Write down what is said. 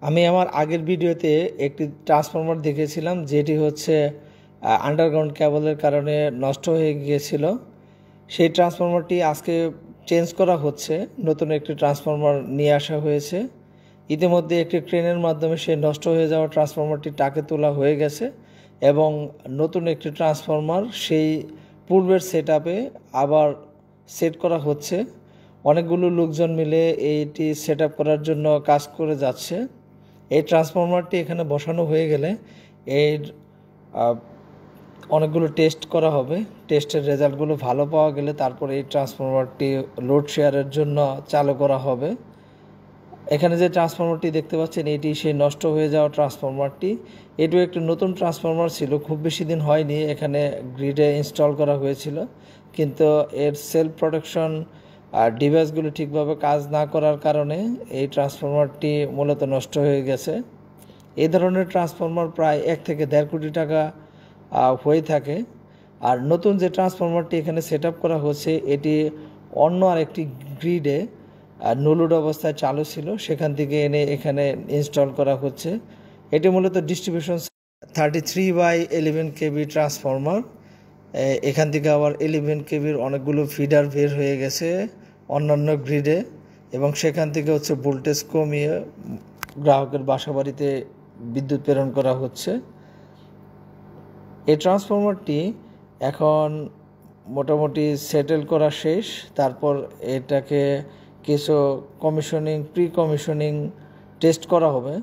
আমি আমার আগের ভিডিওতে একটি ট্রান্সফরমার দেখেছিলাম যেটি হচ্ছে আন্ডারগ্রাউন্ড কেবলের কারণে নষ্ট হয়ে গিয়েছিল। সেই ট্রান্সফরমারটি আজকে চেঞ্জ করা হচ্ছে, নতুন একটি ট্রান্সফরমার নিয়ে আসা হয়েছে। ইতিমধ্যে একটি ক্রেনের মাধ্যমে সেই নষ্ট হয়ে যাওয়া ট্রান্সফরমারটি টাকে তোলা হয়ে গেছে এবং নতুন একটি ট্রান্সফরমার সেই পূর্বের সেটআপে আবার সেট করা হচ্ছে। অনেকগুলো লোকজন মিলে এইটি সেটআপ করার জন্য কাজ করে যাচ্ছে। এই ট্রান্সফরমারটি এখানে বসানো হয়ে গেলে এর অনেকগুলো টেস্ট করা হবে। টেস্টের রেজাল্টগুলো ভালো পাওয়া গেলে তারপরে এই ট্রান্সফরমারটি লোড শেয়ারের জন্য চালু করা হবে। এখানে যে ট্রান্সফরমারটি দেখতে পাচ্ছেন এটি সেই নষ্ট হয়ে যাওয়া ট্রান্সফরমারটি। এটিও একটি নতুন ট্রান্সফরমার ছিল, খুব বেশি দিন হয়নি এখানে গ্রিডে ইনস্টল করা হয়েছিল, কিন্তু এর সেলফ প্রোটেকশন ডিভাইসগুলো ঠিকভাবে কাজ না করার কারণে এই ট্রান্সফরমারটি মূলত নষ্ট হয়ে গেছে। এই ধরনের ট্রান্সফরমার প্রায় 1 থেকে 1.5 কোটি টাকা হয়ে থাকে। আর নতুন যে ট্রান্সফরমারটি এখানে সেট করা হচ্ছে এটি অন্য আরেকটি গ্রিডে নো লোড অবস্থায় চালু ছিল, সেখান থেকে এনে এখানে ইনস্টল করা হচ্ছে। এটি মূলত ডিস্ট্রিবিউশন 33/11 কেবি ট্রান্সফরমার। এখান থেকে আবার 11 কেবির অনেকগুলো ফিডার বের হয়ে গেছে অন্যান্য গ্রিডে এবং সেখান থেকে হচ্ছে ভোল্টেজ কমিয়ে গ্রাহকের বাসাবাড়িতে বিদ্যুৎ প্রেরণ করা হচ্ছে। এই ট্রান্সফরমারটি এখন মোটামুটি সেটেল করা শেষ। তারপর এটাকে কিছু প্রি কমিশনিং টেস্ট করা হবে।